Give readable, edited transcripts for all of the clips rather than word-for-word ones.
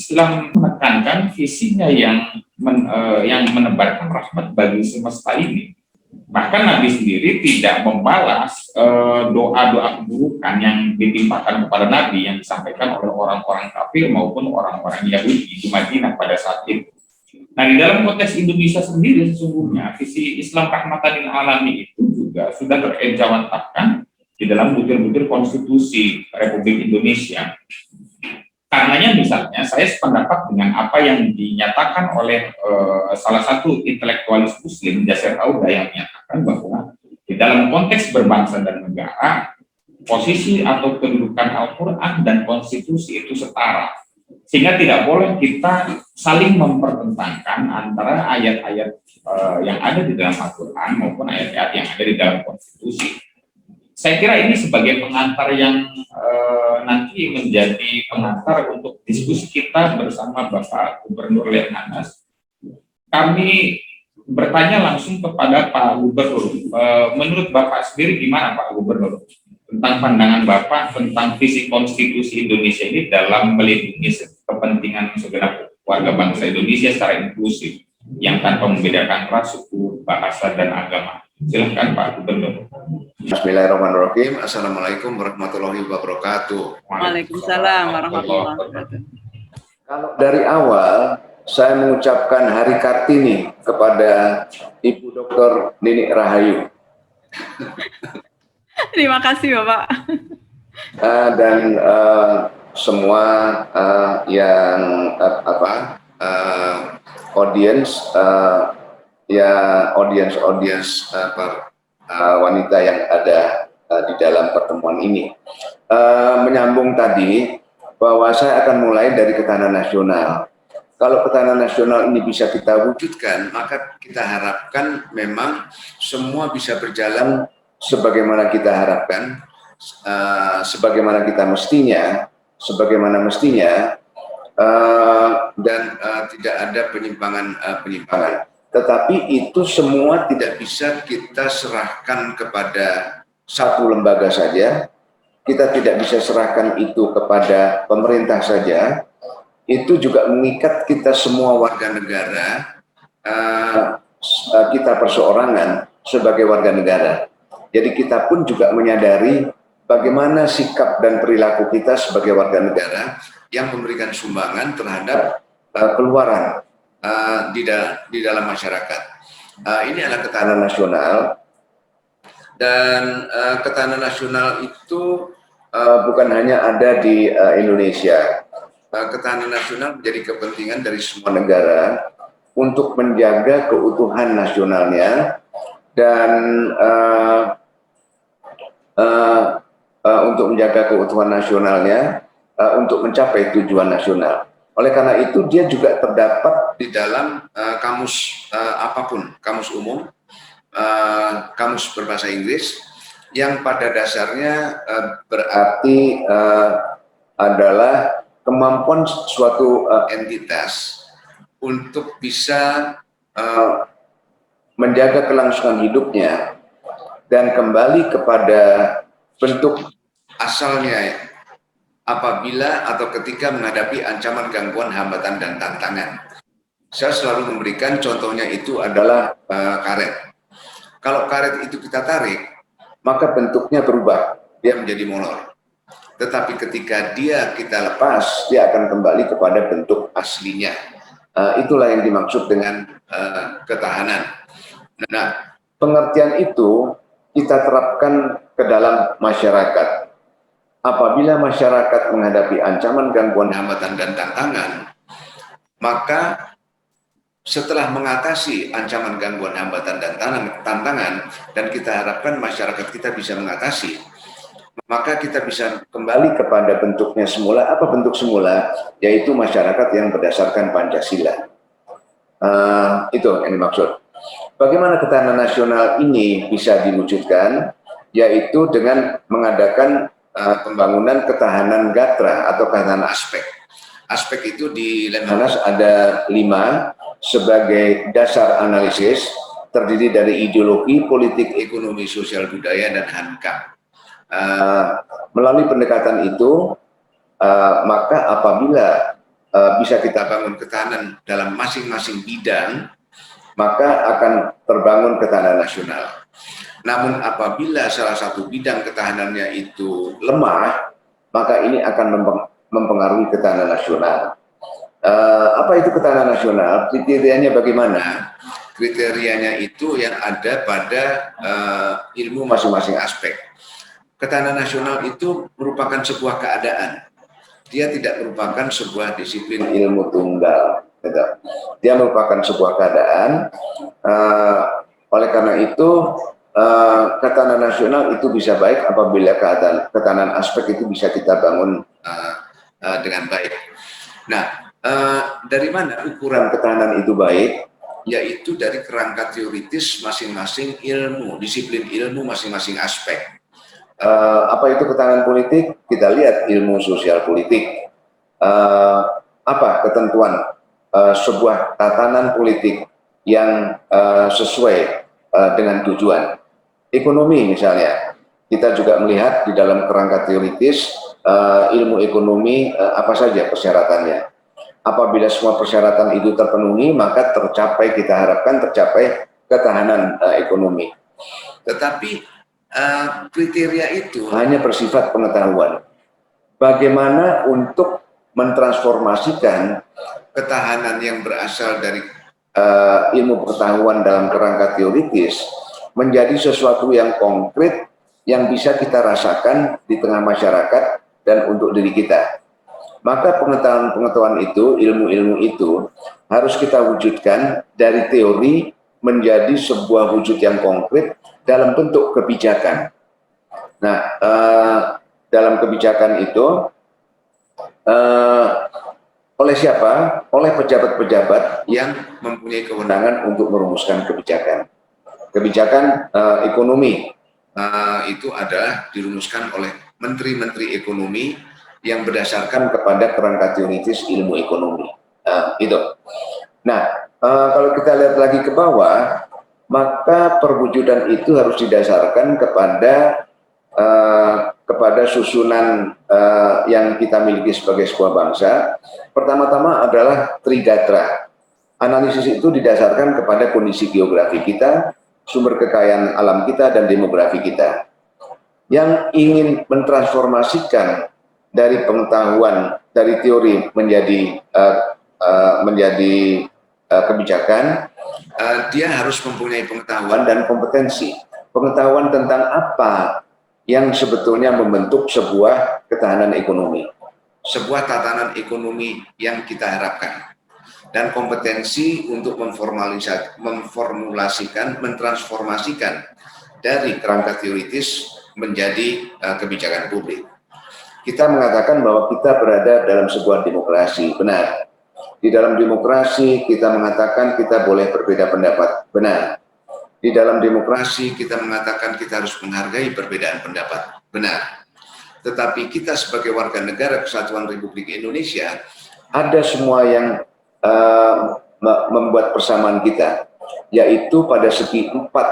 Islam menekankan visinya yang menebarkan rahmat bagi semesta ini. Bahkan Nabi sendiri tidak membalas doa-doa keburukan yang ditimpakan kepada Nabi yang disampaikan oleh orang-orang kafir maupun orang-orang Yahudi di Madinah pada saat itu. Nah, di dalam konteks Indonesia sendiri sesungguhnya visi Islam rahmatan lil alamin itu juga sudah terejawantahkan di dalam butir-butir konstitusi Republik Indonesia. Karenanya misalnya saya sependapat dengan apa yang dinyatakan oleh salah satu intelektualis Muslim, Yasser Auda, yang menyatakan bahwa di dalam konteks berbangsa dan negara, posisi atau kedudukan Al-Quran dan konstitusi itu setara. Sehingga tidak boleh kita saling mempertentangkan antara ayat-ayat yang ada di dalam Al-Quran maupun ayat-ayat yang ada di dalam konstitusi. Saya kira ini sebagai pengantar yang nanti menjadi pengantar untuk diskusi kita bersama Bapak Gubernur Lemhanas. Kami bertanya langsung kepada Pak Gubernur, menurut Bapak sendiri gimana Pak Gubernur tentang pandangan Bapak tentang visi konstitusi Indonesia ini dalam melindungi kepentingan segenap warga bangsa Indonesia secara inklusif yang tanpa membedakan ras, suku, bahasa, dan agama. Silakan Pak Gubernur. Bismillahirrahmanirrahim. Assalamualaikum warahmatullahi wabarakatuh. Waalaikumsalam warahmatullahi wabarakatuh. Kalau dari awal saya mengucapkan Hari Kartini kepada Ibu Dr. Ninik Rahayu. Terima kasih Bapak. Dan semua yang audiens wanita yang ada di dalam pertemuan ini. Menyambung tadi bahwa saya akan mulai dari ketahanan nasional. Kalau ketahanan nasional ini bisa kita wujudkan, maka kita harapkan memang semua bisa berjalan sebagaimana kita harapkan, sebagaimana mestinya, dan tidak ada penyimpangan. Tetapi itu semua tidak bisa kita serahkan kepada satu lembaga saja. Kita tidak bisa serahkan itu kepada pemerintah saja. Itu juga mengikat kita semua warga negara, kita perseorangan sebagai warga negara. Jadi kita pun juga menyadari bagaimana sikap dan perilaku kita sebagai warga negara yang memberikan sumbangan terhadap keluaran di dalam masyarakat. Ini adalah ketahanan nasional, dan ketahanan nasional itu bukan hanya ada di Indonesia. Ketahanan nasional menjadi kepentingan dari semua negara untuk menjaga keutuhan nasionalnya dan untuk mencapai tujuan nasional. Oleh karena itu dia juga terdapat di dalam kamus apapun, kamus umum, kamus berbahasa Inggris, yang pada dasarnya berarti adalah kemampuan suatu entitas untuk bisa menjaga kelangsungan hidupnya dan kembali kepada bentuk asalnya apabila atau ketika menghadapi ancaman, gangguan, hambatan, dan tantangan. Saya selalu memberikan contohnya itu adalah karet. Kalau karet itu kita tarik, maka bentuknya berubah, dia menjadi molor. Tetapi ketika kita lepas, dia akan kembali kepada bentuk aslinya. Itulah yang dimaksud dengan ketahanan. Nah, pengertian itu kita terapkan ke dalam masyarakat. Apabila masyarakat menghadapi ancaman, gangguan, hambatan, dan tantangan, maka setelah mengatasi ancaman, gangguan, hambatan, dan tantangan, dan kita harapkan masyarakat kita bisa mengatasi, maka kita bisa kembali kepada bentuknya semula. Apa bentuk semula? Yaitu masyarakat yang berdasarkan Pancasila. Itu yang dimaksud. Bagaimana ketahanan nasional ini bisa diwujudkan? Yaitu dengan mengadakan pembangunan ketahanan gatra atau ketahanan aspek. Aspek itu di Lemhanas ada 5 sebagai dasar analisis, terdiri dari ideologi, politik, ekonomi, sosial, budaya, dan hankam. Melalui pendekatan itu, maka apabila bisa kita bangun ketahanan dalam masing-masing bidang, maka akan terbangun ketahanan nasional. Namun apabila salah satu bidang ketahanannya itu lemah, maka ini akan mempengaruhi ketahanan nasional. Apa itu ketahanan nasional? Kriterianya bagaimana? Kriterianya itu yang ada pada ilmu masing-masing aspek. Ketahanan nasional itu merupakan sebuah keadaan. Dia tidak merupakan sebuah disiplin ilmu tunggal. Dia merupakan sebuah keadaan. Oleh karena itu, ketahanan nasional itu bisa baik apabila ketahanan aspek itu bisa kita bangun dengan baik. Nah, dari mana ukuran ketahanan itu baik? Yaitu dari kerangka teoritis masing-masing ilmu, disiplin ilmu masing-masing aspek. Apa itu ketahanan politik? Kita lihat ilmu sosial politik. Apa ketentuan sebuah tatanan politik yang sesuai dengan tujuan? Ekonomi misalnya, kita juga melihat di dalam kerangka teoritis ilmu ekonomi apa saja persyaratannya. Apabila semua persyaratan itu terpenuhi, maka kita harapkan tercapai ketahanan ekonomi. Tetapi kriteria itu hanya bersifat pengetahuan. Bagaimana untuk mentransformasikan ketahanan yang berasal dari ilmu pengetahuan dalam kerangka teoritis menjadi sesuatu yang konkret yang bisa kita rasakan di tengah masyarakat dan untuk diri kita. Maka pengetahuan itu, ilmu-ilmu itu harus kita wujudkan dari teori menjadi sebuah wujud yang konkret dalam bentuk kebijakan. Nah, dalam kebijakan itu oleh siapa? Oleh pejabat-pejabat yang mempunyai kewenangan untuk merumuskan kebijakan. Kebijakan ekonomi itu adalah dirumuskan oleh menteri-menteri ekonomi yang berdasarkan kepada kerangka teoritis ilmu ekonomi. Itu. Nah, kalau kita lihat lagi ke bawah, maka perwujudan itu harus didasarkan kepada susunan yang kita miliki sebagai sebuah bangsa. Pertama-tama adalah Trigatra. Analisis itu didasarkan kepada kondisi geografi kita, sumber kekayaan alam kita, dan demografi kita. Yang ingin mentransformasikan dari pengetahuan, dari teori menjadi kebijakan, dia harus mempunyai pengetahuan dan kompetensi. Pengetahuan tentang apa yang sebetulnya membentuk sebuah ketahanan ekonomi, sebuah tatanan ekonomi yang kita harapkan. Dan kompetensi untuk memformulasikan, mentransformasikan dari kerangka teoritis menjadi kebijakan publik. Kita mengatakan bahwa kita berada dalam sebuah demokrasi, benar. Di dalam demokrasi kita mengatakan kita boleh berbeda pendapat, benar. Di dalam demokrasi kita mengatakan kita harus menghargai perbedaan pendapat, benar. Tetapi kita sebagai warga negara Kesatuan Republik Indonesia, ada semua yang membuat persamaan kita, yaitu pada segi empat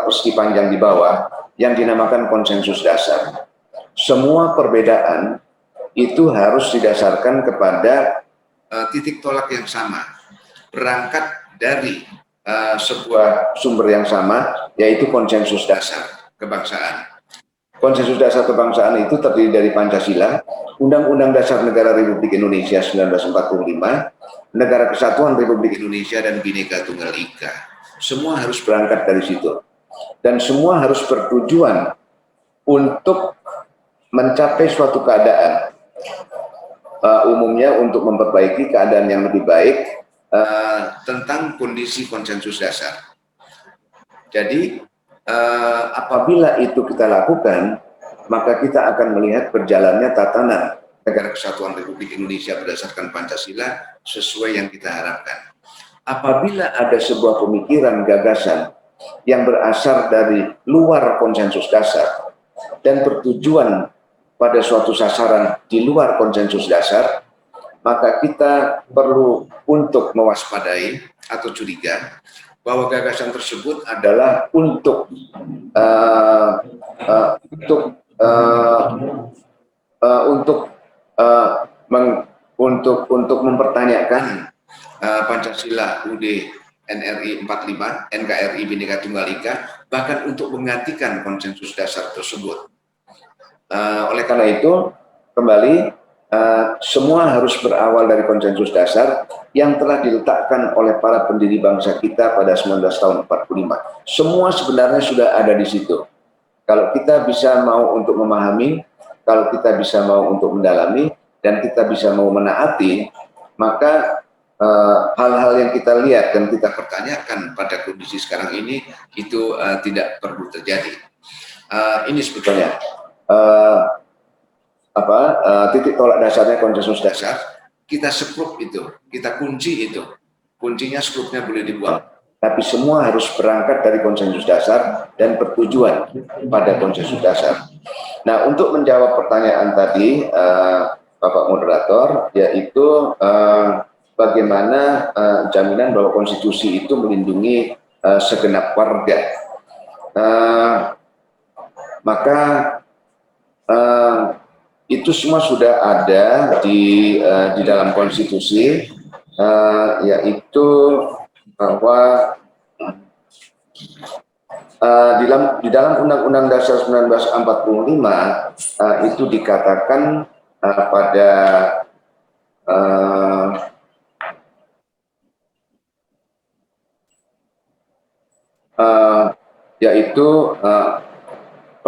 persegi panjang di bawah yang dinamakan konsensus dasar. Semua perbedaan itu harus didasarkan kepada titik tolak yang sama, berangkat dari sebuah sumber yang sama, yaitu konsensus dasar kebangsaan. Konsensus dasar kebangsaan itu terdiri dari Pancasila, Undang-Undang Dasar Negara Republik Indonesia 1945, Negara Kesatuan Republik Indonesia, dan Bhinneka Tunggal Ika. Semua harus berangkat dari situ. Dan semua harus bertujuan untuk mencapai suatu keadaan. Umumnya untuk memperbaiki keadaan yang lebih baik tentang kondisi konsensus dasar. Jadi, apabila itu kita lakukan, maka kita akan melihat berjalannya tatanan Negara Kesatuan Republik Indonesia berdasarkan Pancasila sesuai yang kita harapkan. Apabila ada sebuah pemikiran, gagasan yang berasal dari luar konsensus dasar dan bertujuan pada suatu sasaran di luar konsensus dasar, maka kita perlu untuk mewaspadai atau curiga bahwa gagasan tersebut adalah untuk untuk mempertanyakan Pancasila UUD NRI 45, NKRI Bhinneka Tunggal Ika, bahkan untuk menggantikan konsensus dasar tersebut. Oleh karena itu, kembali, semua harus berawal dari konsensus dasar yang telah diletakkan oleh para pendiri bangsa kita pada 19 tahun 45. Semua sebenarnya sudah ada di situ. Kalau kita bisa mau untuk memahami, kalau kita bisa mau untuk mendalami, dan kita bisa mau menaati, maka hal-hal yang kita lihat dan kita pertanyakan pada kondisi sekarang ini itu tidak perlu terjadi. Ini sebetulnya titik tolak dasarnya konsensus dasar. Kita skrup itu, kita kunci itu. Kuncinya skrupnya boleh dibuang, tapi semua harus berangkat dari konsensus dasar dan bertujuan pada konsensus dasar. Nah, untuk menjawab pertanyaan tadi, Bapak Moderator, yaitu bagaimana jaminan bahwa konstitusi itu melindungi segenap warga. Maka itu semua sudah ada di dalam konstitusi, yaitu bahwa di dalam Undang-Undang Dasar 1945 itu dikatakan pada yaitu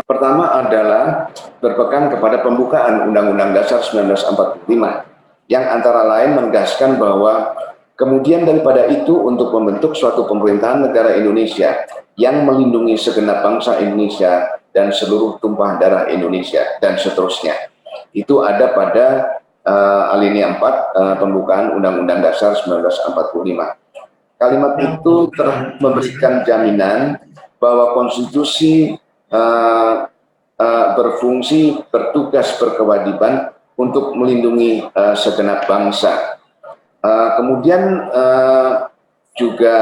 pertama adalah berpegang kepada pembukaan Undang-Undang Dasar 1945 yang antara lain menegaskan bahwa kemudian daripada itu untuk membentuk suatu pemerintahan negara Indonesia yang melindungi segenap bangsa Indonesia dan seluruh tumpah darah Indonesia dan seterusnya. Itu ada pada alinea 4 pembukaan Undang-Undang Dasar 1945. Kalimat itu telah memberikan jaminan bahwa konstitusi berfungsi, bertugas, berkewajiban untuk melindungi segenap bangsa. Kemudian juga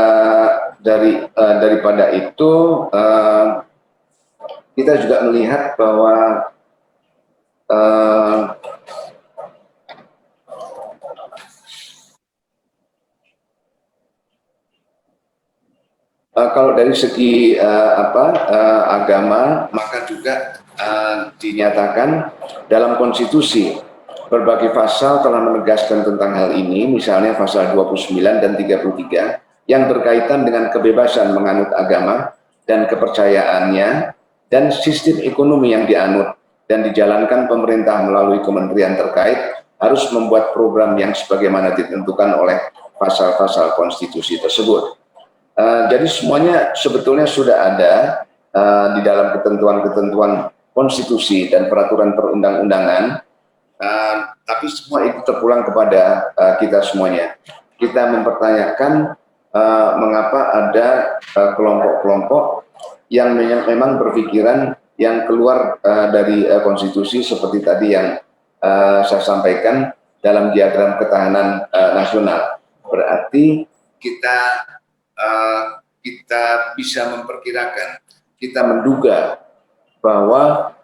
daripada itu kita juga melihat bahwa kalau dari segi agama, maka juga dinyatakan dalam konstitusi berbagai pasal telah menegaskan tentang hal ini, misalnya pasal 29 dan 33 yang berkaitan dengan kebebasan menganut agama dan kepercayaannya dan sistem ekonomi yang dianut dan dijalankan pemerintah melalui kementerian terkait harus membuat program yang sebagaimana ditentukan oleh pasal-pasal konstitusi tersebut. Jadi semuanya sebetulnya sudah ada di dalam ketentuan-ketentuan konstitusi dan peraturan perundang-undangan, tapi semua itu terpulang kepada kita semuanya. Kita mempertanyakan mengapa ada kelompok-kelompok yang memang berpikiran yang keluar dari konstitusi seperti tadi yang saya sampaikan dalam diagram ketahanan nasional. Berarti kita bisa memperkirakan, kita menduga bahwa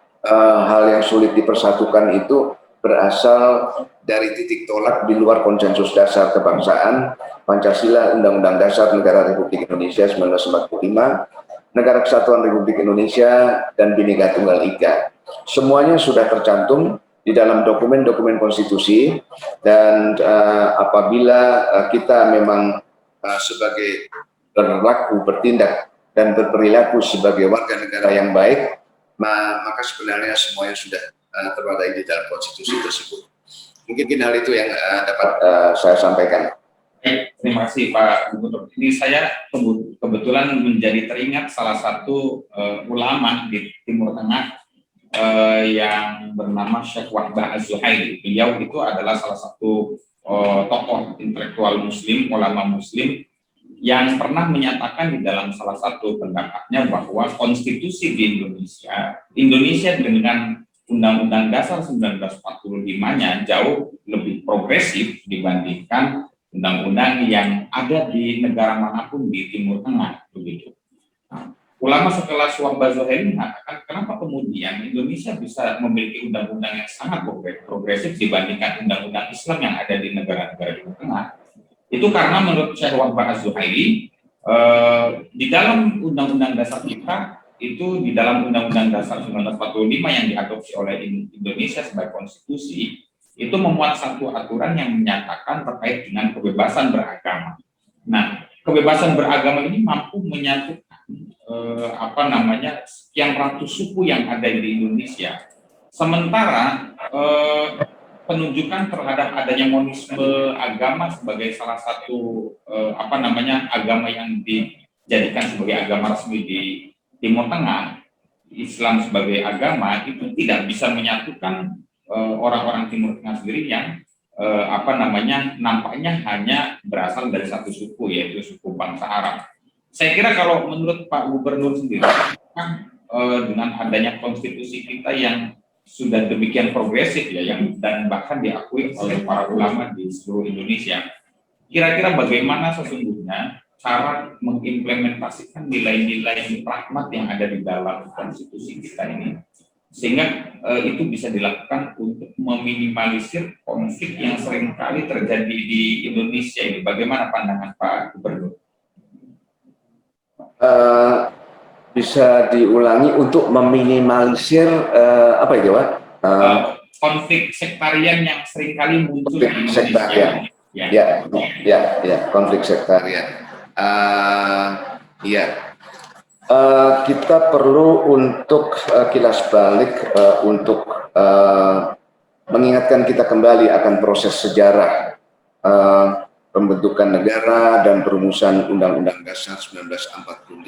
hal yang sulit dipersatukan itu berasal dari titik tolak di luar konsensus dasar kebangsaan, Pancasila, Undang-Undang Dasar Negara Republik Indonesia 1945, Negara Kesatuan Republik Indonesia, dan Bhinneka Tunggal Ika. Semuanya sudah tercantum di dalam dokumen-dokumen konstitusi, dan apabila kita memang sebagai berlaku, bertindak, dan berperilaku sebagai warga negara yang baik, maka sebenarnya semuanya sudah terwadai di dalam konstitusi tersebut. Mungkin hal itu yang dapat saya sampaikan. Terima kasih Pak Gubernur. Ini saya kebetulan menjadi teringat salah satu ulama di Timur Tengah yang bernama Syekh Wahbah Az-Zuhaili. Beliau itu adalah salah satu tokoh intelektual Muslim, ulama Muslim, yang pernah menyatakan di dalam salah satu pendapatnya bahwa konstitusi di Indonesia dengan Undang-Undang Dasar 1945-nya jauh lebih progresif dibandingkan undang-undang yang ada di negara manapun di Timur Tengah, begitu. Nah, ulama setelah Wahbah Az-Zuhaili mengatakan kenapa kenapa kemudian Indonesia bisa memiliki undang-undang yang sangat progresif dibandingkan undang-undang Islam yang ada di negara-negara Timur Tengah? Itu karena menurut Syekh Wahbah Az-Zuhaili, di dalam Undang-Undang Dasar kita, itu di dalam Undang-Undang Dasar 1945 yang diadopsi oleh Indonesia sebagai konstitusi, itu memuat satu aturan yang menyatakan terkait dengan kebebasan beragama. Nah, kebebasan beragama ini mampu menyatukan sekian ratus suku yang ada di Indonesia. Sementara penunjukan terhadap adanya monisme agama sebagai salah satu agama yang dijadikan sebagai agama resmi di Timur Tengah, Islam sebagai agama, itu tidak bisa menyatukan orang-orang Timur Tengah sendiri yang nampaknya hanya berasal dari satu suku, yaitu suku bangsa Arab. Saya kira kalau menurut Pak Gubernur sendiri, dengan adanya konstitusi kita yang sudah demikian progresif ya, dan bahkan diakui oleh para ulama di seluruh Indonesia, kira-kira bagaimana sesungguhnya cara mengimplementasikan nilai-nilai rahmat yang ada di dalam konstitusi kita ini, sehingga itu bisa dilakukan untuk meminimalisir konflik yang seringkali terjadi di Indonesia ini. Bagaimana pandangan Pak Gubernur? Bisa diulangi untuk meminimalisir apa itu, Pak? Konflik sektarian yang seringkali muncul di Indonesia. Sektarian. Ya, konflik sektarian. Kita perlu untuk kilas balik untuk mengingatkan kita kembali akan proses sejarah pembentukan negara dan perumusan Undang-Undang Dasar 1945.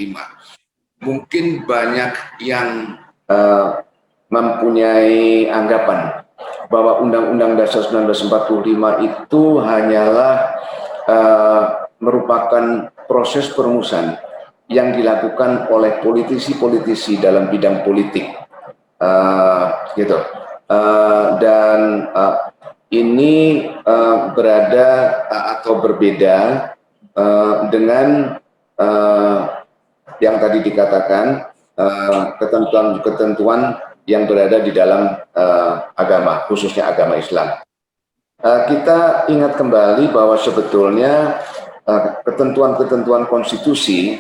Mungkin banyak yang mempunyai anggapan bahwa Undang-Undang Dasar 1945 itu hanyalah merupakan proses perumusan yang dilakukan oleh politisi-politisi dalam bidang politik, ini berada atau berbeda dengan yang tadi dikatakan ketentuan-ketentuan yang berada di dalam agama, khususnya agama Islam. Kita ingat kembali bahwa sebetulnya ketentuan-ketentuan konstitusi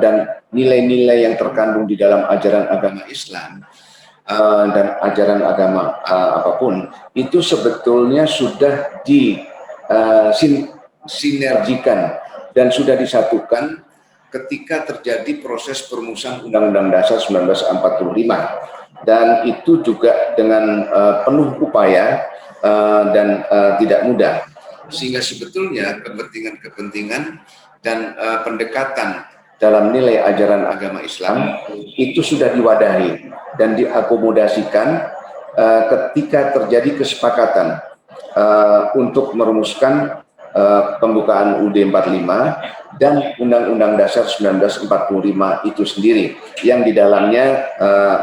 dan nilai-nilai yang terkandung di dalam ajaran agama Islam dan ajaran agama apapun itu sebetulnya sudah disinergikan dan sudah disatukan ketika terjadi proses perumusan Undang-Undang Dasar 1945, dan itu juga dengan penuh upaya dan tidak mudah, sehingga sebetulnya kepentingan-kepentingan dan pendekatan dalam nilai ajaran agama Islam itu sudah diwadahi dan diakomodasikan ketika terjadi kesepakatan untuk merumuskan pembukaan UUD 45 dan Undang-Undang Dasar 1945 itu sendiri, yang di dalamnya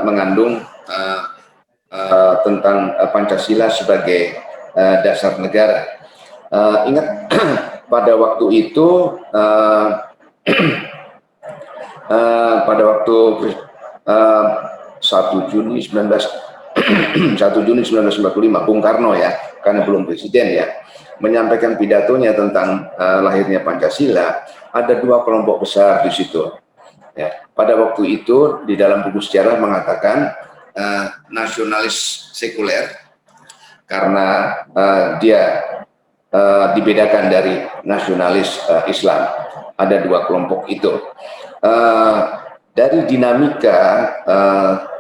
mengandung tentang Pancasila sebagai dasar negara. Ingat pada waktu itu pada waktu 1 Juni 1945 Bung Karno ya, karena belum presiden ya, menyampaikan pidatonya tentang lahirnya Pancasila. Ada dua kelompok besar di situ. Ya, pada waktu itu di dalam buku sejarah mengatakan nasionalis sekuler karena dia dibedakan dari nasionalis Islam. Ada dua kelompok itu. Dari dinamika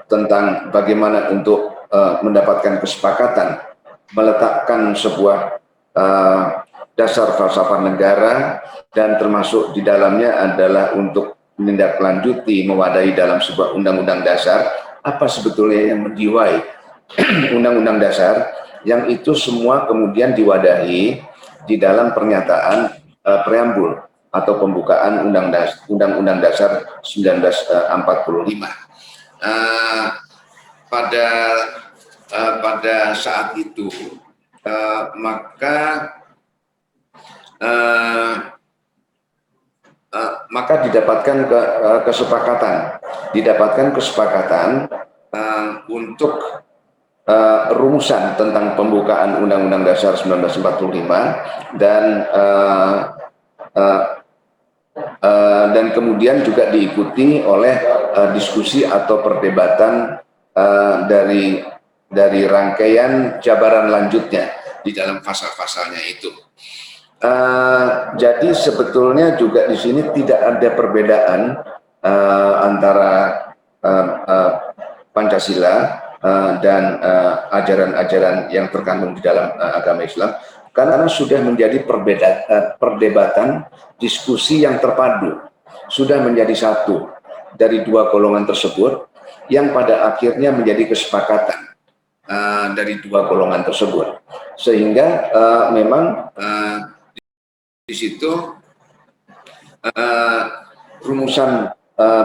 tentang bagaimana untuk mendapatkan kesepakatan meletakkan sebuah dasar falsafah negara, dan termasuk di dalamnya adalah untuk menindaklanjuti, mewadahi dalam sebuah undang-undang dasar, apa sebetulnya yang menjiwai undang-undang dasar, yang itu semua kemudian diwadahi di dalam pernyataan preambul atau pembukaan Undang-Undang Dasar 1945. Pada saat itu maka maka didapatkan kesepakatan untuk rumusan tentang pembukaan Undang-Undang Dasar 1945 dan kemudian juga diikuti oleh diskusi atau perdebatan dari rangkaian jabaran lanjutnya di dalam pasal-pasalnya itu. Jadi sebetulnya juga di sini tidak ada perbedaan antara Pancasila dan ajaran-ajaran yang terkandung di dalam agama Islam, karena sudah menjadi perdebatan diskusi yang terpadu, sudah menjadi satu dari dua golongan tersebut yang pada akhirnya menjadi kesepakatan dari dua golongan tersebut, sehingga memang di situ rumusan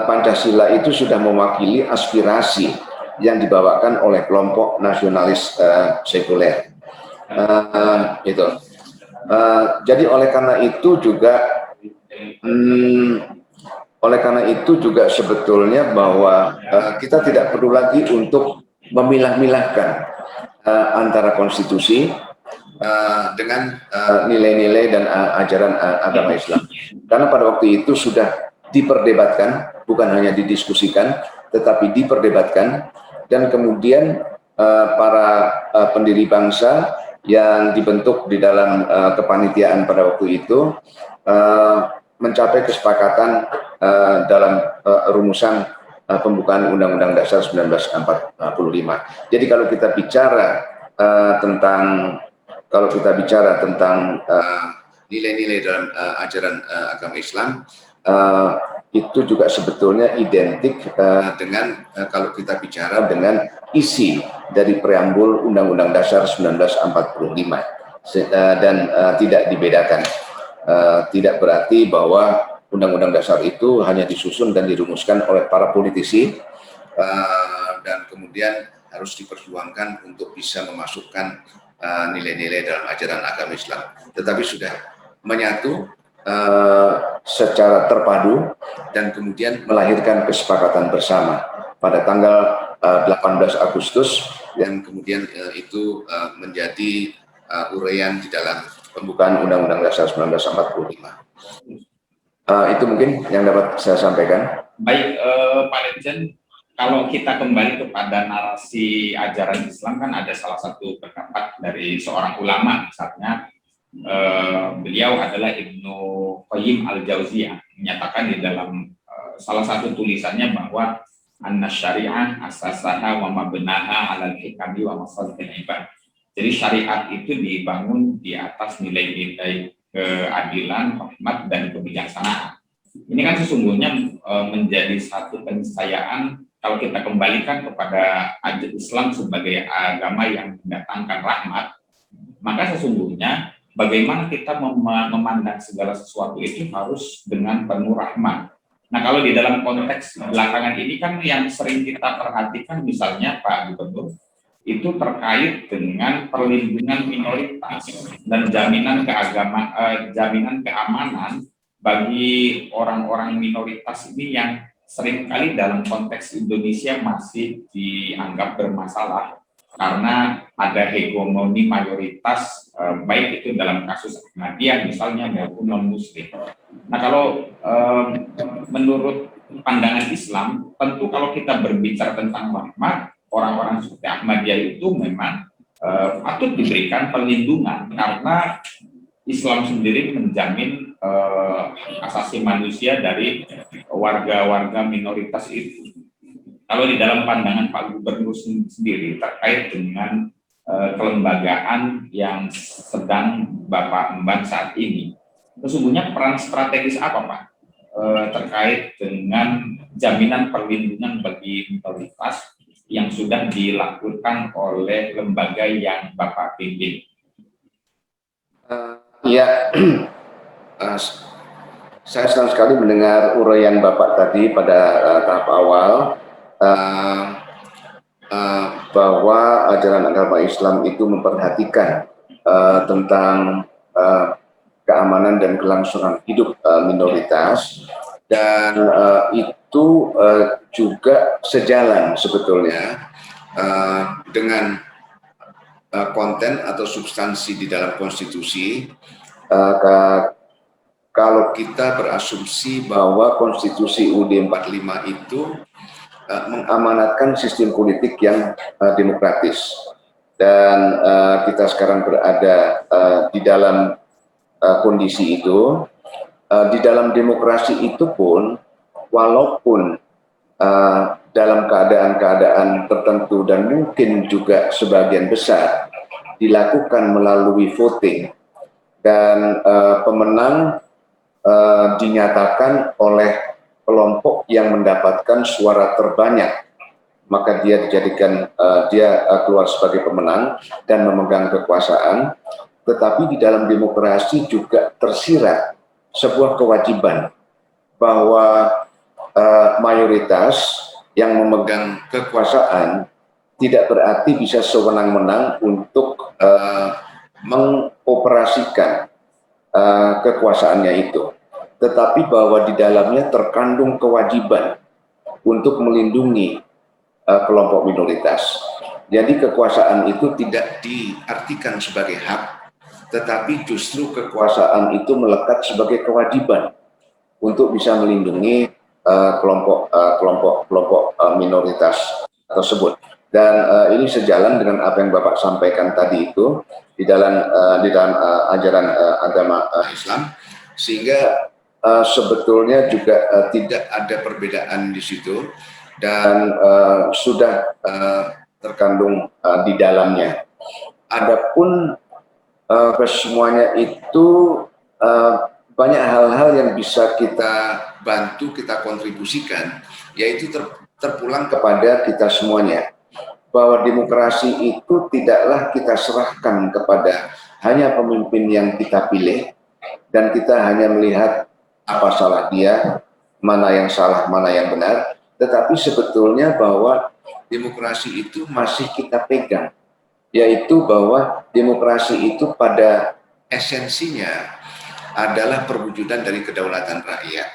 Pancasila itu sudah mewakili aspirasi yang dibawakan oleh kelompok nasionalis sekuler. Jadi oleh karena itu juga sebetulnya bahwa kita tidak perlu lagi untuk memilah-milahkan antara konstitusi dengan nilai-nilai dan ajaran agama Islam, karena pada waktu itu sudah diperdebatkan, bukan hanya didiskusikan tetapi diperdebatkan, dan kemudian para pendiri bangsa yang dibentuk di dalam kepanitiaan pada waktu itu mencapai kesepakatan dalam rumusan pembukaan Undang-Undang Dasar 1945. Jadi kalau kita bicara tentang nilai-nilai dalam ajaran agama Islam, itu juga sebetulnya identik dengan kalau kita bicara dengan isi dari preambul Undang-Undang Dasar 1945, dan tidak dibedakan. Tidak berarti bahwa Undang-Undang Dasar itu hanya disusun dan dirumuskan oleh para politisi dan kemudian harus diperjuangkan untuk bisa memasukkan nilai-nilai dalam ajaran agama Islam, tetapi sudah menyatu secara terpadu dan kemudian melahirkan kesepakatan bersama pada tanggal 18 Agustus yang kemudian itu menjadi uraian di dalam pembukaan Undang-Undang Dasar 1945. Itu mungkin yang dapat saya sampaikan. Baik, Pak Legend, kalau kita kembali kepada narasi ajaran Islam, kan ada salah satu pendapat dari seorang ulama, misalnya beliau adalah Ibnu Qayyim al-Jauziyah, menyatakan di dalam salah satu tulisannya bahwa anna syari'ah asasaha wa mabnaha 'alal hikami wa masalihil ibad. Jadi syariat itu dibangun di atas nilai-nilai keadilan, rahmat, dan kebijaksanaan. Ini kan sesungguhnya menjadi satu keniscayaan kalau kita kembalikan kepada ajaran Islam sebagai agama yang mendatangkan rahmat, maka sesungguhnya bagaimana kita memandang segala sesuatu itu harus dengan penuh rahmat. Nah, kalau di dalam konteks belakangan ini kan yang sering kita perhatikan misalnya Pak Gubernur, itu terkait dengan perlindungan minoritas dan jaminan keamanan bagi orang-orang minoritas ini yang seringkali dalam konteks Indonesia masih dianggap bermasalah karena ada hegemoni mayoritas, baik itu dalam kasus Ahmadiyah misalnya maupun non-muslim. Nah, kalau menurut pandangan Islam, tentu kalau kita berbicara tentang rahmat, orang-orang seperti Ahmadiyah itu memang patut diberikan perlindungan karena Islam sendiri menjamin asasi manusia dari warga-warga minoritas itu. Kalau di dalam pandangan Pak Gubernur sendiri terkait dengan kelembagaan yang sedang Bapak emban saat ini, sesungguhnya peran strategis apa Pak terkait dengan jaminan perlindungan bagi minoritas yang sudah dilakukan oleh lembaga yang Bapak pimpin? Ya, saya senang sekali mendengar uraian Bapak tadi pada tahap awal bahwa ajaran agama Islam itu memperhatikan tentang keamanan keamanan dan kelangsungan hidup minoritas, dan itu juga sejalan sebetulnya dengan konten atau substansi di dalam konstitusi. Kalau kita berasumsi bahwa konstitusi UUD 45 itu mengamanatkan sistem politik yang demokratis, dan kita sekarang berada di dalam kondisi itu. Di dalam demokrasi itu pun, walaupun dalam keadaan-keadaan tertentu dan mungkin juga sebagian besar dilakukan melalui voting, dan pemenang dinyatakan oleh kelompok yang mendapatkan suara terbanyak, maka dia dijadikan keluar sebagai pemenang dan memegang kekuasaan. Tetapi di dalam demokrasi juga tersirat sebuah kewajiban bahwa mayoritas yang memegang kekuasaan tidak berarti bisa sewenang-wenang untuk mengoperasikan kekuasaannya itu, tetapi bahwa di dalamnya terkandung kewajiban untuk melindungi kelompok minoritas. Jadi kekuasaan itu tidak diartikan sebagai hak, tetapi justru kekuasaan itu melekat sebagai kewajiban untuk bisa melindungi kelompok minoritas tersebut. Dan ini sejalan dengan apa yang Bapak sampaikan tadi itu di dalam ajaran agama Islam, sehingga sebetulnya juga tidak ada perbedaan di situ, dan sudah terkandung di dalamnya. Adapun kesemuanya itu banyak hal-hal yang bisa kita bantu, kita kontribusikan, yaitu terpulang kepada kita semuanya, bahwa demokrasi itu tidaklah kita serahkan kepada hanya pemimpin yang kita pilih, dan kita hanya melihat apa salah dia, mana yang salah, mana yang benar, tetapi sebetulnya bahwa demokrasi itu masih kita pegang, yaitu bahwa demokrasi itu pada esensinya adalah perwujudan dari kedaulatan rakyat.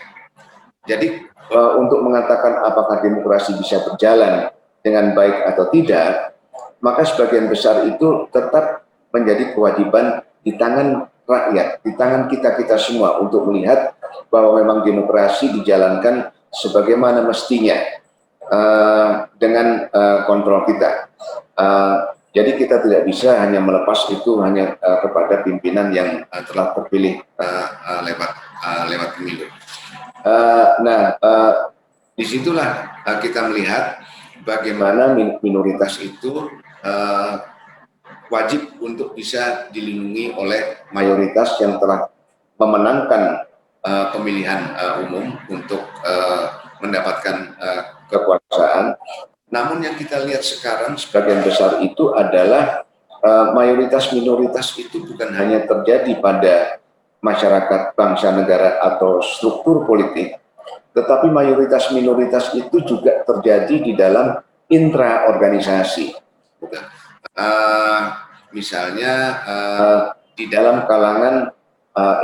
Jadi untuk mengatakan apakah demokrasi bisa berjalan dengan baik atau tidak, maka sebagian besar itu tetap menjadi kewajiban di tangan rakyat, di tangan kita semua untuk melihat bahwa memang demokrasi dijalankan sebagaimana mestinya dengan kontrol kita. Jadi kita tidak bisa hanya melepas itu hanya kepada pimpinan yang telah terpilih lewat pemilu. Disitulah kita melihat bagaimana minoritas itu wajib untuk bisa dilindungi oleh mayoritas yang telah memenangkan pemilihan umum untuk mendapatkan kekuasaan. Namun yang kita lihat sekarang sebagian besar itu adalah mayoritas minoritas itu bukan hanya terjadi pada masyarakat bangsa negara atau struktur politik, tetapi mayoritas minoritas itu juga terjadi di dalam intraorganisasi. Misalnya di dalam kalangan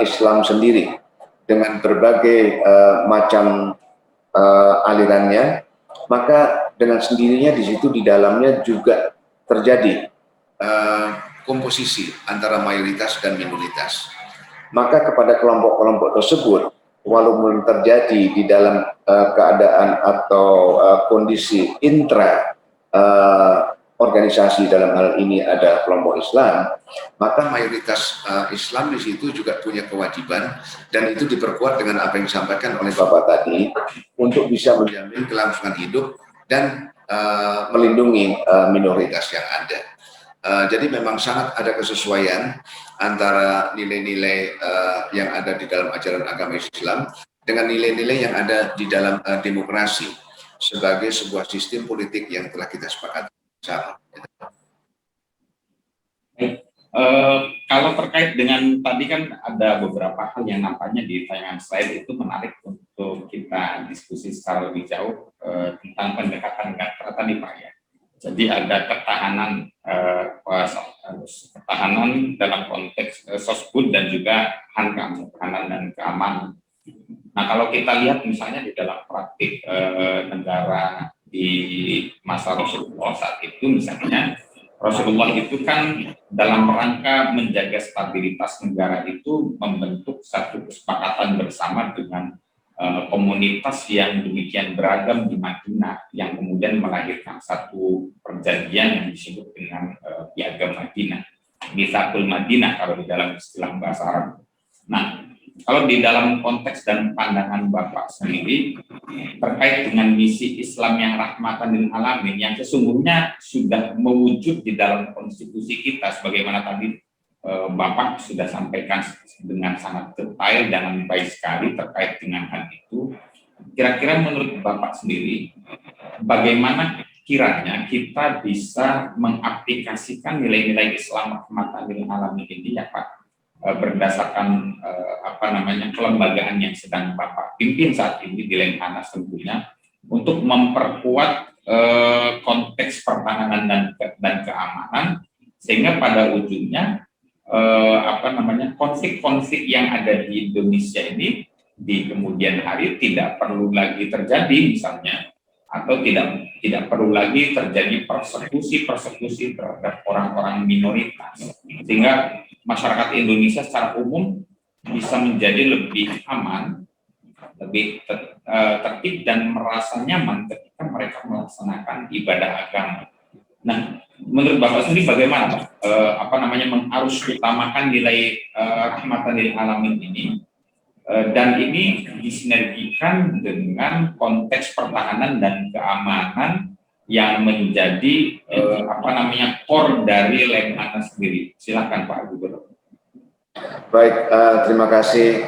Islam sendiri dengan berbagai macam alirannya, maka dengan sendirinya di situ di dalamnya juga terjadi komposisi antara mayoritas dan minoritas. Maka kepada kelompok-kelompok tersebut, walaupun terjadi di dalam keadaan atau kondisi intra organisasi, dalam hal ini ada kelompok Islam, maka mayoritas Islam di situ juga punya kewajiban, dan itu diperkuat dengan apa yang disampaikan oleh Bapak tadi, untuk bisa menjamin kelangsungan hidup dan melindungi minoritas yang ada. Jadi memang sangat ada kesesuaian antara nilai-nilai yang ada di dalam ajaran agama Islam dengan nilai-nilai yang ada di dalam demokrasi sebagai sebuah sistem politik yang telah kita sepakati bersama. Kalau terkait dengan tadi kan ada beberapa hal yang nampaknya di tayangan slide itu menarik untuk kita diskusi secara lebih jauh tentang pendekatan tadi Pak ya. Jadi ada ketahanan pertahanan dalam konteks sosbud dan juga hankam, pertahanan dan keamanan. Nah, kalau kita lihat misalnya di dalam praktik negara di masa Rasulullah saat itu, misalnya Rasulullah itu kan dalam rangka menjaga stabilitas negara itu membentuk satu kesepakatan bersama dengan komunitas yang demikian beragam di Madinah, yang kemudian melahirkan satu perjanjian yang disebut dengan Piagam Madinah, Mitsaqul Madinah kalau di dalam istilah bahasa Arab. Nah, kalau di dalam konteks dan pandangan Bapak sendiri terkait dengan misi Islam yang rahmatan lil alamin yang sesungguhnya sudah mewujud di dalam konstitusi kita, sebagaimana tadi Bapak sudah sampaikan dengan sangat detail dan baik sekali terkait dengan hal itu. Kira-kira menurut Bapak sendiri, bagaimana kiranya kita bisa mengaplikasikan nilai-nilai Islam rahmatan lil alamin ini ya Pak, berdasarkan kelembagaan yang sedang Bapak pimpin saat ini di Lemhanas tentunya, untuk memperkuat konteks pertahanan dan keamanan, sehingga pada ujungnya konflik-konflik yang ada di Indonesia ini di kemudian hari tidak perlu lagi terjadi misalnya, atau tidak perlu lagi terjadi persekusi terhadap orang-orang minoritas, sehingga masyarakat Indonesia secara umum bisa menjadi lebih aman, lebih tertib dan merasa nyaman ketika mereka melaksanakan ibadah agama. Nah, menurut Bapak sendiri bagaimana Pak mengarus utamakan nilai rahmatan lil alamin ini, dan ini disinergikan dengan konteks pertahanan dan keamanan yang menjadi core dari Lemhanas sendiri. Silakan Pak Gubernur. Baik, terima kasih.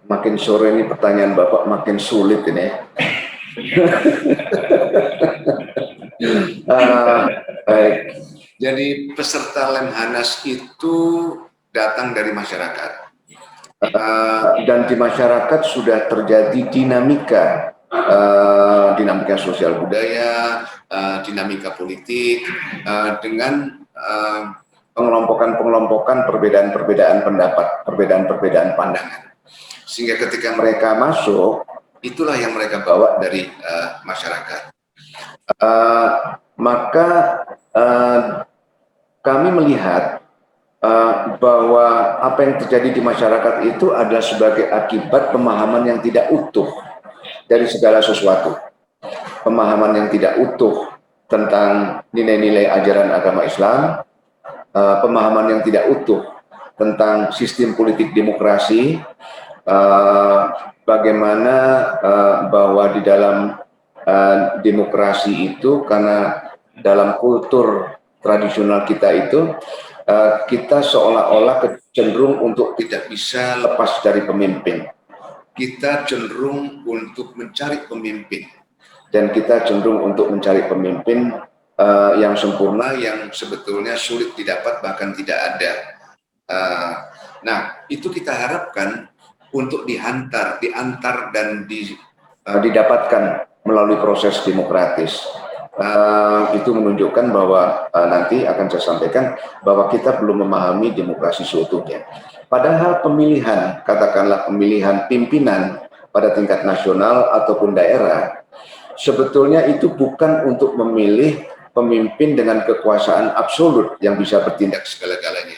Makin sore ini pertanyaan Bapak makin sulit ini. Baik, jadi peserta Lemhanas itu datang dari masyarakat, dan di masyarakat sudah terjadi dinamika sosial budaya, dinamika politik, dengan pengelompokan perbedaan pendapat, perbedaan pandangan, sehingga ketika mereka masuk, itulah yang mereka bawa dari masyarakat. Maka kami melihat bahwa apa yang terjadi di masyarakat itu adalah sebagai akibat pemahaman yang tidak utuh dari segala sesuatu, pemahaman yang tidak utuh tentang nilai-nilai ajaran agama Islam, pemahaman yang tidak utuh tentang sistem politik demokrasi, bagaimana bahwa di dalam demokrasi itu, karena dalam kultur tradisional kita itu, kita seolah-olah cenderung untuk tidak bisa lepas dari pemimpin. Kita cenderung untuk mencari pemimpin, dan kita cenderung untuk mencari pemimpin yang sempurna, yang sebetulnya sulit didapat, bahkan tidak ada. Nah, itu kita harapkan untuk diantar dan didapatkan melalui proses demokratis. Itu menunjukkan bahwa nanti akan saya sampaikan bahwa kita belum memahami demokrasi seutuhnya. Padahal pemilihan, katakanlah pemilihan pimpinan pada tingkat nasional ataupun daerah, sebetulnya itu bukan untuk memilih pemimpin dengan kekuasaan absolut yang bisa bertindak segala-galanya.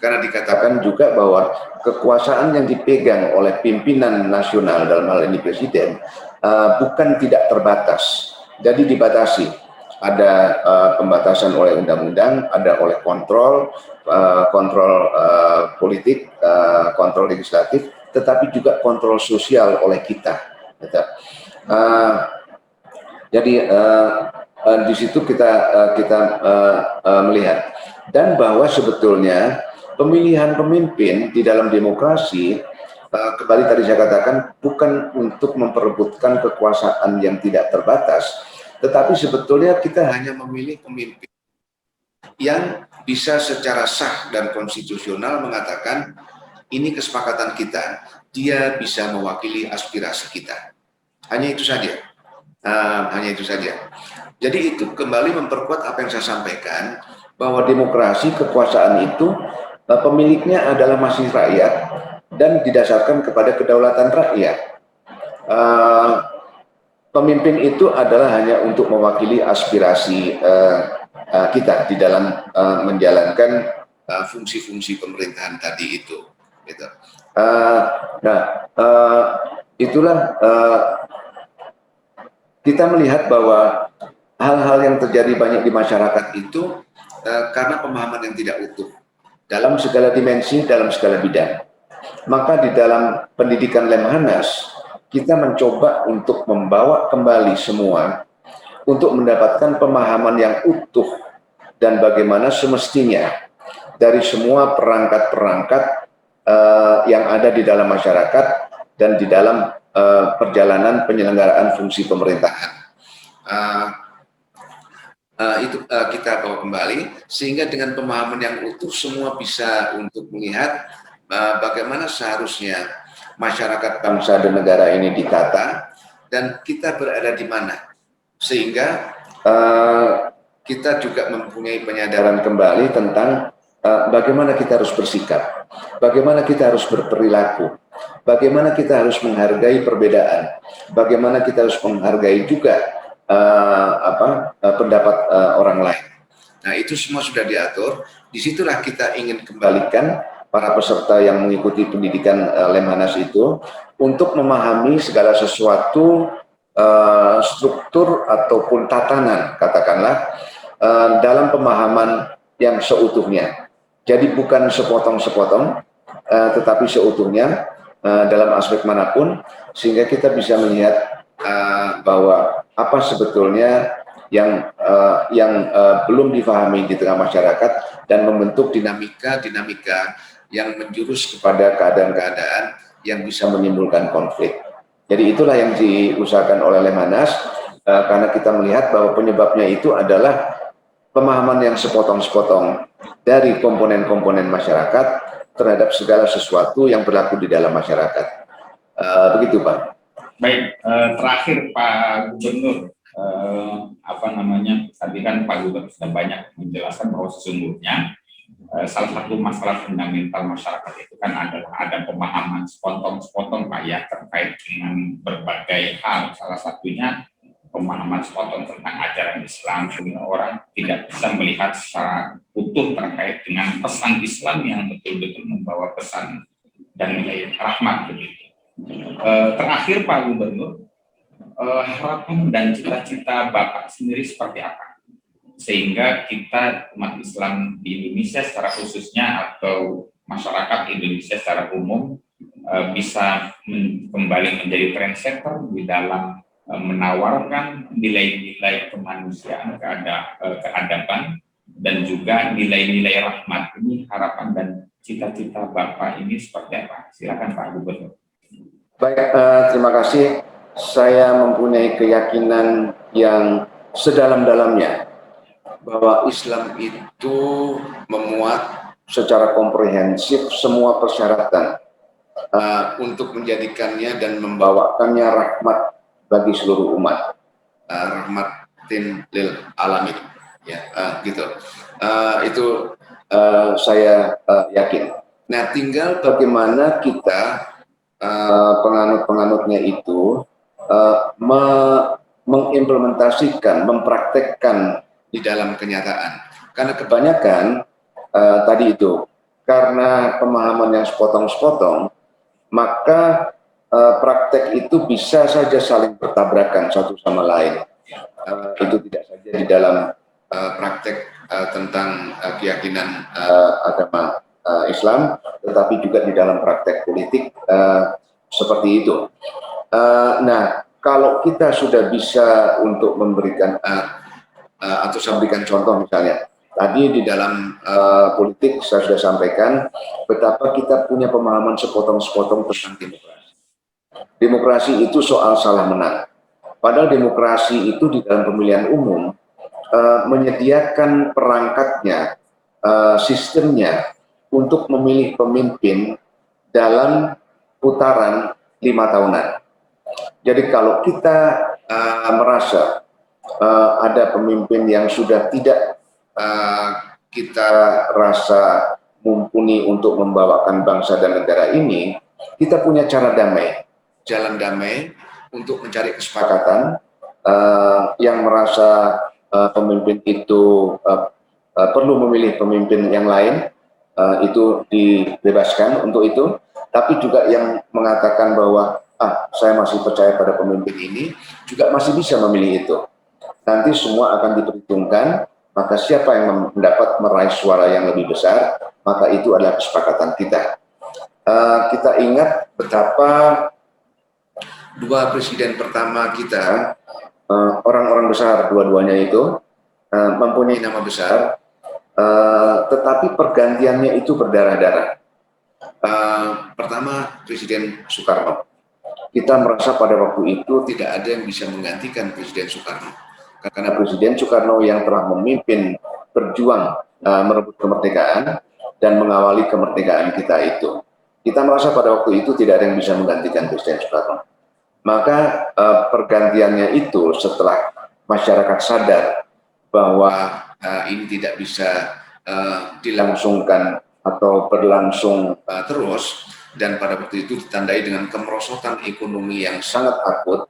Karena dikatakan juga bahwa kekuasaan yang dipegang oleh pimpinan nasional, dalam hal ini presiden, bukan tidak terbatas. Jadi dibatasi, ada pembatasan oleh undang-undang, ada oleh kontrol politik, kontrol legislatif, tetapi juga kontrol sosial oleh kita. Jadi di situ kita melihat, dan bahwa sebetulnya pemilihan pemimpin di dalam demokrasi, kembali tadi saya katakan, bukan untuk memperebutkan kekuasaan yang tidak terbatas, tetapi sebetulnya kita hanya memilih pemimpin yang bisa secara sah dan konstitusional mengatakan ini kesepakatan kita, dia bisa mewakili aspirasi kita. Hanya itu saja. Hanya itu saja. Jadi itu kembali memperkuat apa yang saya sampaikan, bahwa demokrasi kekuasaan itu pemiliknya adalah masih rakyat dan didasarkan kepada kedaulatan rakyat. Pemimpin itu adalah hanya untuk mewakili aspirasi kita di dalam menjalankan fungsi-fungsi pemerintahan tadi itu. Gitu. Itulah kita melihat bahwa hal-hal yang terjadi banyak di masyarakat itu karena pemahaman yang tidak utuh dalam segala dimensi, dalam segala bidang. Maka di dalam pendidikan Lemhanas, kita mencoba untuk membawa kembali semua untuk mendapatkan pemahaman yang utuh dan bagaimana semestinya dari semua perangkat-perangkat yang ada di dalam masyarakat dan di dalam perjalanan penyelenggaraan fungsi pemerintahan. Itu kita bawa kembali sehingga dengan pemahaman yang utuh semua bisa untuk melihat bagaimana seharusnya masyarakat bangsa dan negara ini ditata dan kita berada di mana, sehingga kita juga mempunyai penyadaran kembali tentang bagaimana kita harus bersikap, bagaimana kita harus berperilaku, bagaimana kita harus menghargai perbedaan, bagaimana kita harus menghargai juga pendapat orang lain. Nah, itu semua sudah diatur. Disitulah kita ingin kembalikan para peserta yang mengikuti pendidikan Lemhanas itu untuk memahami segala sesuatu struktur ataupun tatanan, katakanlah, dalam pemahaman yang seutuhnya. Jadi bukan sepotong-sepotong, tetapi seutuhnya dalam aspek manapun, sehingga kita bisa melihat bahwa apa sebetulnya yang belum difahami di tengah masyarakat dan membentuk dinamika yang menjurus kepada keadaan-keadaan yang bisa menimbulkan konflik. Jadi itulah yang diusahakan oleh Lemhanas, karena kita melihat bahwa penyebabnya itu adalah pemahaman yang sepotong-sepotong dari komponen-komponen masyarakat terhadap segala sesuatu yang berlaku di dalam masyarakat. Begitu, Pak. Baik, terakhir Pak Gubernur, tadi kan Pak Gubernur sudah banyak menjelaskan bahwa sesungguhnya salah satu masalah fundamental masyarakat itu kan adalah ada pemahaman sepotong-sepotong Pak ya terkait dengan berbagai hal. Salah satunya pemahaman sepotong tentang ajaran Islam, sehingga orang tidak bisa melihat secara utuh terkait dengan pesan Islam yang betul-betul membawa pesan dan nilai rahmat begitu. Terakhir Pak Gubernur, harapan dan cita-cita Bapak sendiri seperti apa? Sehingga kita umat Islam di Indonesia secara khususnya atau masyarakat Indonesia secara umum bisa kembali menjadi trendsetter di dalam menawarkan nilai-nilai kemanusiaan, keadaban, dan juga nilai-nilai rahmat. Ini harapan dan cita-cita Bapak ini seperti apa? Silakan Pak Gubernur. Baik, terima kasih. Saya mempunyai keyakinan yang sedalam-dalamnya bahwa Islam itu memuat secara komprehensif semua persyaratan untuk menjadikannya dan membawakannya rahmat bagi seluruh umat, rahmatin lil alamin, ya, gitu. Itu saya yakin. Nah, tinggal bagaimana kita penganut-penganutnya itu mengimplementasikan, mempraktekkan di dalam kenyataan. Karena kebanyakan tadi itu, karena pemahaman yang sepotong-sepotong, maka praktek itu bisa saja saling bertabrakan satu sama lain. Itu tidak saja di dalam praktek tentang keyakinan agama Islam, tetapi juga di dalam praktek politik seperti itu. Nah, kalau kita sudah bisa untuk memberikan atau saya berikan contoh misalnya, tadi di dalam politik saya sudah sampaikan betapa kita punya pemahaman sepotong-sepotong tentang demokrasi. Demokrasi itu soal salah menang. Padahal demokrasi itu di dalam pemilihan umum menyediakan perangkatnya, sistemnya untuk memilih pemimpin dalam putaran 5 tahunan. Jadi kalau kita merasa ada pemimpin yang sudah tidak kita rasa mumpuni untuk membawakan bangsa dan negara ini, kita punya cara damai, jalan damai untuk mencari kesepakatan. Yang merasa pemimpin itu perlu memilih pemimpin yang lain, itu dibebaskan untuk itu. Tapi juga yang mengatakan bahwa saya masih percaya pada pemimpin ini, juga masih bisa memilih itu. Nanti semua akan diperhitungkan, maka siapa yang mendapat meraih suara yang lebih besar, maka itu adalah kesepakatan kita. Kita ingat betapa dua presiden pertama kita, orang-orang besar dua-duanya itu, mempunyai nama besar, tetapi pergantiannya itu berdarah-darah. Pertama, Presiden Soekarno. Kita merasa pada waktu itu tidak ada yang bisa menggantikan Presiden Soekarno. Karena Presiden Soekarno yang telah memimpin berjuang merebut kemerdekaan dan mengawali kemerdekaan kita itu. Kita merasa pada waktu itu tidak ada yang bisa menggantikan Presiden Soekarno. Maka pergantiannya itu setelah masyarakat sadar bahwa ini tidak bisa dilangsungkan atau berlangsung terus, dan pada waktu itu ditandai dengan kemerosotan ekonomi yang sangat akut,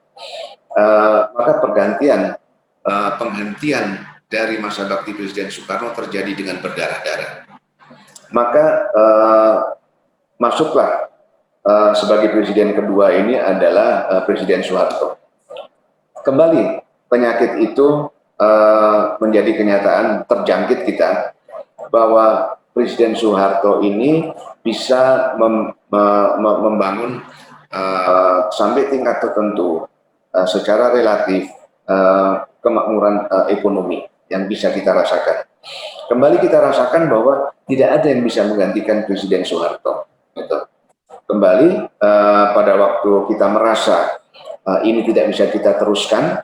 maka penghentian dari masa bakti Presiden Soekarno terjadi dengan berdarah-darah. Maka masuklah sebagai presiden kedua ini adalah Presiden Soeharto. Kembali penyakit itu menjadi kenyataan, terjangkit kita, bahwa Presiden Soeharto ini bisa membangun sampai tingkat tertentu secara relatif kemakmuran ekonomi yang bisa kita rasakan. Kembali kita rasakan bahwa tidak ada yang bisa menggantikan Presiden Soeharto. Gitu. Kembali pada waktu kita merasa ini tidak bisa kita teruskan,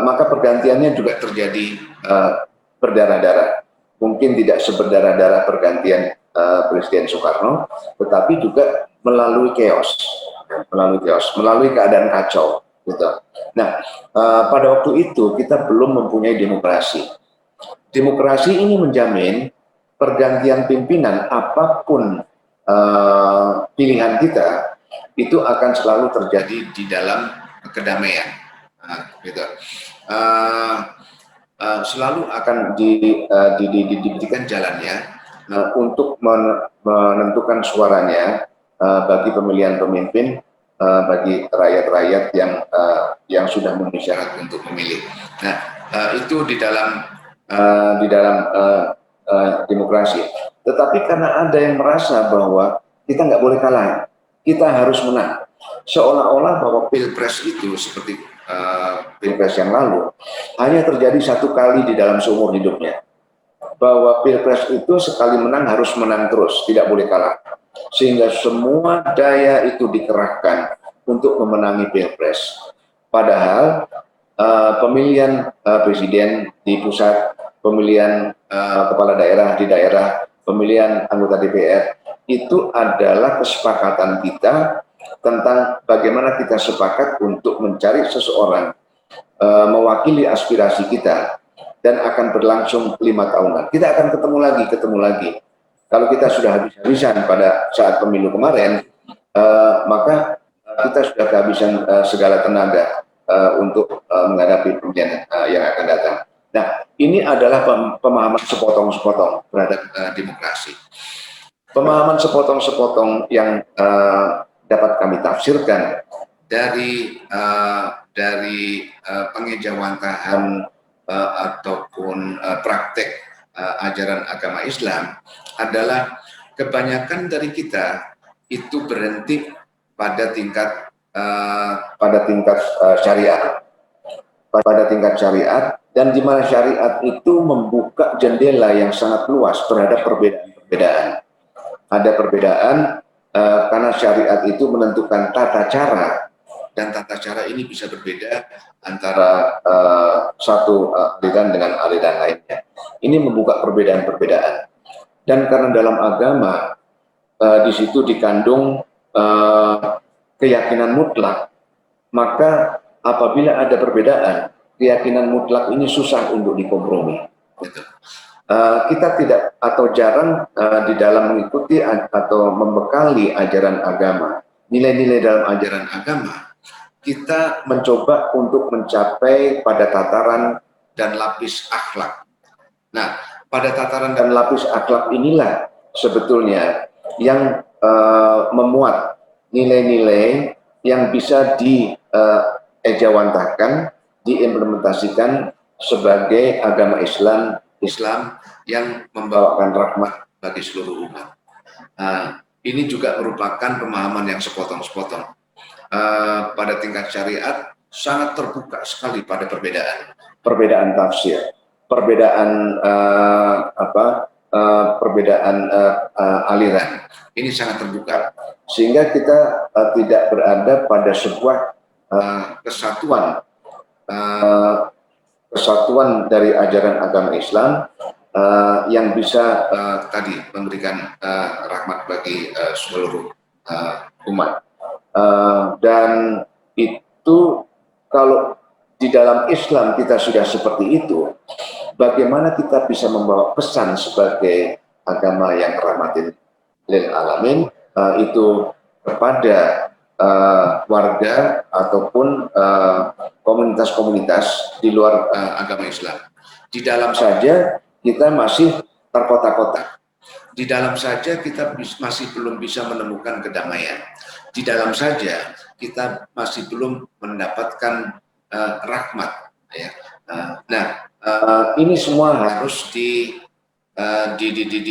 maka pergantiannya juga terjadi berdarah-darah. Mungkin tidak seberdarah-darah pergantian Presiden Soekarno, tetapi juga melalui chaos, melalui keadaan kacau. Gitu. Nah, pada waktu itu kita belum mempunyai demokrasi. Demokrasi ini menjamin pergantian pimpinan apapun pilihan kita itu akan selalu terjadi di dalam kedamaian. Gitu. Selalu akan diberikan jalannya untuk menentukan suaranya bagi pemilihan pemimpin, bagi rakyat-rakyat yang sudah memenuhi syarat untuk memilih. Nah, itu di dalam demokrasi. Tetapi karena ada yang merasa bahwa kita nggak boleh kalah, kita harus menang. Seolah-olah bahwa pilpres itu seperti pilpres yang lalu hanya terjadi satu kali di dalam seumur hidupnya. Bahwa pilpres itu sekali menang harus menang terus, tidak boleh kalah. Sehingga semua daya itu dikerahkan untuk memenangi pilpres. Padahal pemilihan presiden di pusat, pemilihan kepala daerah di daerah, pemilihan anggota DPR, itu adalah kesepakatan kita tentang bagaimana kita sepakat untuk mencari seseorang mewakili aspirasi kita, dan akan berlangsung 5 tahunan. Kita akan ketemu lagi. Kalau kita sudah habis-habisan pada saat pemilu kemarin, maka kita sudah kehabisan segala tenaga untuk menghadapi pemilihan yang akan datang. Nah, ini adalah pemahaman sepotong-sepotong terhadap demokrasi. Pemahaman sepotong-sepotong yang dapat kami tafsirkan dari pengejawantahan ataupun praktek ajaran agama Islam adalah kebanyakan dari kita itu berhenti pada tingkat syariat, dan di mana syariat itu membuka jendela yang sangat luas terhadap perbedaan-perbedaan. Ada perbedaan karena syariat itu menentukan tata cara, dan tata cara ini bisa berbeda antara satu aliran dengan aliran lainnya. Ini membuka perbedaan-perbedaan. Dan karena dalam agama di situ dikandung keyakinan mutlak, maka apabila ada perbedaan, keyakinan mutlak ini susah untuk dikompromi. Kita tidak atau jarang di dalam mengikuti atau membekali ajaran agama, nilai-nilai dalam ajaran agama, kita mencoba untuk mencapai pada tataran dan lapis akhlak. Nah, pada tataran dan lapis akhlak inilah sebetulnya yang memuat nilai-nilai yang bisa diejawantahkan, diimplementasikan sebagai agama Islam yang membawakan rahmat bagi seluruh umat. Ini juga merupakan pemahaman yang sepotong-sepotong. Pada tingkat syariat sangat terbuka sekali pada perbedaan tafsir, perbedaan aliran. Ini sangat terbuka sehingga kita tidak berada pada sebuah kesatuan dari ajaran agama Islam yang bisa tadi memberikan rahmat bagi seluruh umat. Dan itu kalau di dalam Islam kita sudah seperti itu, bagaimana kita bisa membawa pesan sebagai agama yang rahmatin lil alamin itu kepada warga ataupun komunitas-komunitas di luar agama Islam. Di dalam saja kita masih terkotak-kotak. Di dalam saja kita masih belum bisa menemukan kedamaian. Di dalam saja kita masih belum mendapatkan rahmat. Ya. Ini semua harus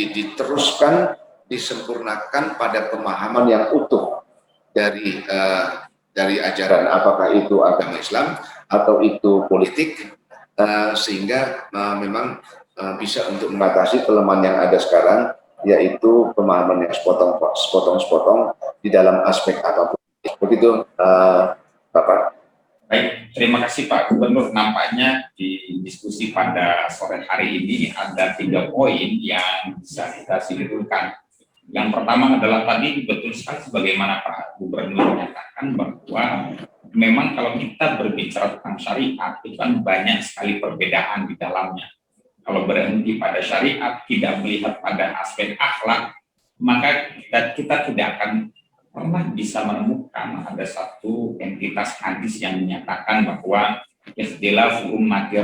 diteruskan, disempurnakan pada pemahaman yang utuh dari ajaran, apakah itu agama Islam atau itu politik, sehingga memang bisa untuk mengatasi kelemahan yang ada sekarang, yaitu pemahaman yang sepotong-sepotong di dalam aspek apapun. Begitu, Bapak. Baik, terima kasih Pak Gubernur. Nampaknya di diskusi pada sore hari ini ada 3 poin yang bisa kita simpulkan. Yang pertama adalah tadi betul sekali sebagaimana Pak Gubernur menyatakan bahwa memang kalau kita berbicara tentang syariat itu kan banyak sekali perbedaan di dalamnya. Kalau berhenti pada syariat, tidak melihat pada aspek akhlak, maka kita tidak akan pernah bisa menemukan ada satu entitas hadis yang menyatakan bahwa ikhtilafu ummati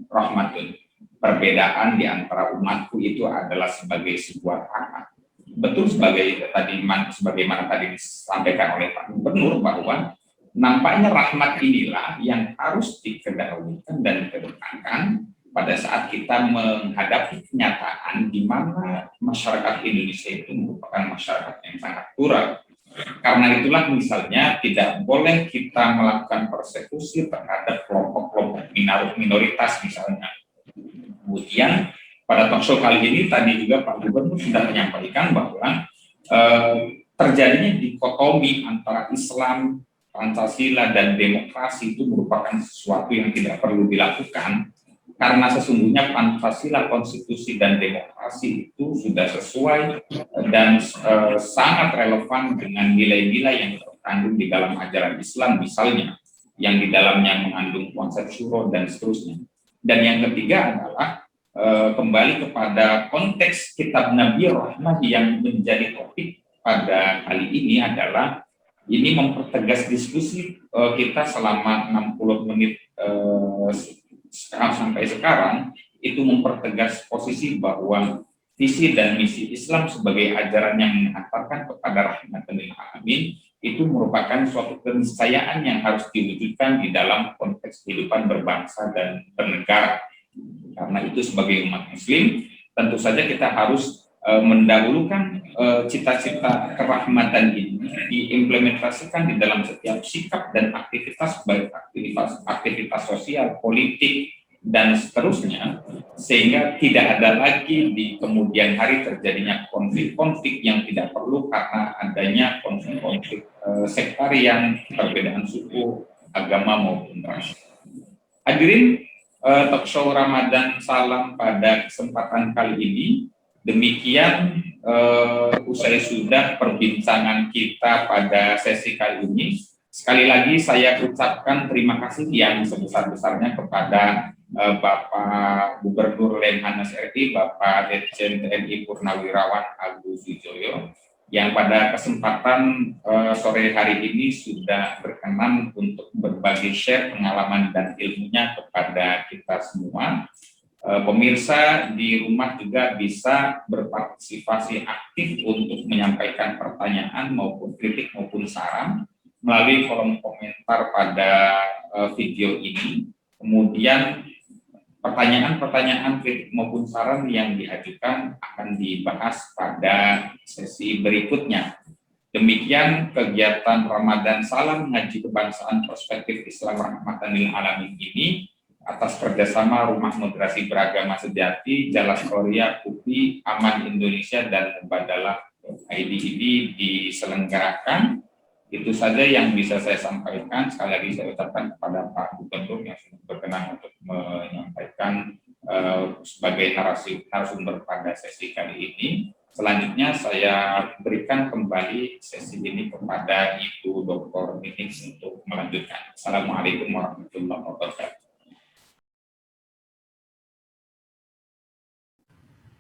rahmatun. Perbedaan di antara umatku itu adalah sebagai sebuah rahmat. Betul sebagaimana tadi disampaikan oleh Pak Gubernur bahwa nampaknya rahmat inilah yang harus dikedepankan dan dikedepankan pada saat kita menghadapi kenyataan di mana masyarakat Indonesia itu merupakan masyarakat yang sangat plural. Karena itulah misalnya tidak boleh kita melakukan persekusi terhadap kelompok-kelompok minoritas misalnya. Kemudian pada talkshow kali ini tadi juga Pak Gubernur sudah menyampaikan bahwa terjadinya dikotomi antara Islam, Pancasila, dan demokrasi itu merupakan sesuatu yang tidak perlu dilakukan karena sesungguhnya Pancasila, konstitusi, dan demokrasi itu sudah sesuai dan sangat relevan dengan nilai-nilai yang terkandung di dalam ajaran Islam misalnya, yang di dalamnya mengandung konsep syuro dan seterusnya. Dan yang ketiga adalah kembali kepada konteks kitab Nabi Rahmah yang menjadi topik pada kali ini adalah ini mempertegas diskusi kita selama 60 menit sampai sekarang, itu mempertegas posisi bahwa visi dan misi Islam sebagai ajaran yang mengantarkan kepada rahmatan lil alamin itu merupakan suatu keniscayaan yang harus diwujudkan di dalam konteks kehidupan berbangsa dan bernegara. Karena itu sebagai umat muslim tentu saja kita harus mendahulukan cita-cita kerahmatan ini diimplementasikan di dalam setiap sikap dan aktivitas, baik aktivitas sosial, politik, dan seterusnya, sehingga tidak ada lagi di kemudian hari terjadinya konflik-konflik yang tidak perlu karena adanya konflik-konflik sektarian, perbedaan suku, agama maupun ras. Hadirin talkshow Ramadan Salam pada kesempatan kali ini, demikian usai sudah perbincangan kita pada sesi kali ini. Sekali lagi saya ucapkan terima kasih yang sebesar-besarnya kepada Bapak Gubernur Lemhanas RI, Bapak Letjen TNI Purnawirawan Agus Wijoyo, yang pada kesempatan sore hari ini sudah berkenan untuk berbagi share pengalaman dan ilmunya kepada kita semua. Pemirsa di rumah juga bisa berpartisipasi aktif untuk menyampaikan pertanyaan maupun kritik maupun saran melalui kolom komentar pada video ini. Kemudian pertanyaan-pertanyaan kritik maupun saran yang diajukan akan dibahas pada sesi berikutnya. Demikian kegiatan Ramadan Salam Ngaji Kebangsaan Perspektif Islam Rahmatan lil Alamin ini atas kerjasama Rumah Moderasi Beragama Sejati, Jalas Korea, UPI, Aman Indonesia, dan Mubadalah ID ini diselenggarakan. Itu saja yang bisa saya sampaikan. Sekali lagi saya ucapkan kepada Pak Gubernur yang sudah berkenan untuk menyampaikan sebagai narasumber pada sesi kali ini. Selanjutnya saya berikan kembali sesi ini kepada Ibu Dr. Nining untuk melanjutkan. Assalamualaikum warahmatullahi wabarakatuh.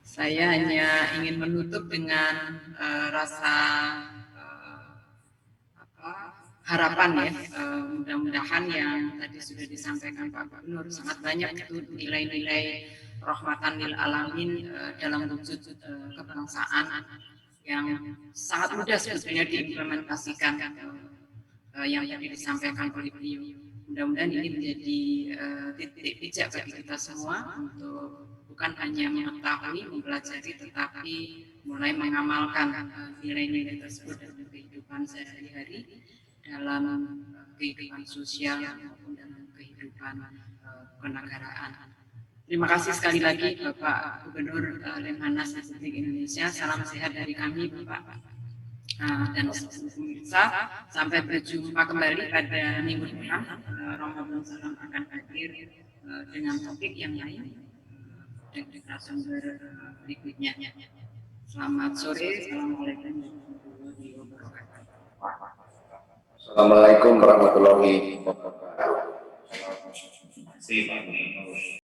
Saya hanya ingin menutup dengan rasa harapan ya, mudah-mudahan yang tadi sudah disampaikan Pak Gubernur sangat banyak itu nilai-nilai rahmatan lil alamin dalam wujud kebangsaan yang sangat mudah sebetulnya diimplementasikan yang tadi disampaikan oleh beliau. Mudah-mudahan ini menjadi titik pijak bagi kita semua untuk bukan hanya mengetahui, mempelajari, tetapi mulai mengamalkan nilai-nilai tersebut dalam kehidupan sehari-hari, dalam kehidupan sosial maupun dalam kehidupan kenegaraan. Terima kasih sekali lagi Bapak Gubernur Lemhanas Republik Indonesia. Salam sehat dari kami Bapak. Dan pemirsa, sampai berjumpa kembali pada minggu depan. Ramadan Salam akan hadir dengan topik yang lain dan narasumber berikutnya. Selamat sore. Assalamualaikum warahmatullahi wabarakatuh. Assalamualaikum warahmatullahi wabarakatuh. Terima kasih Pak Gubernur.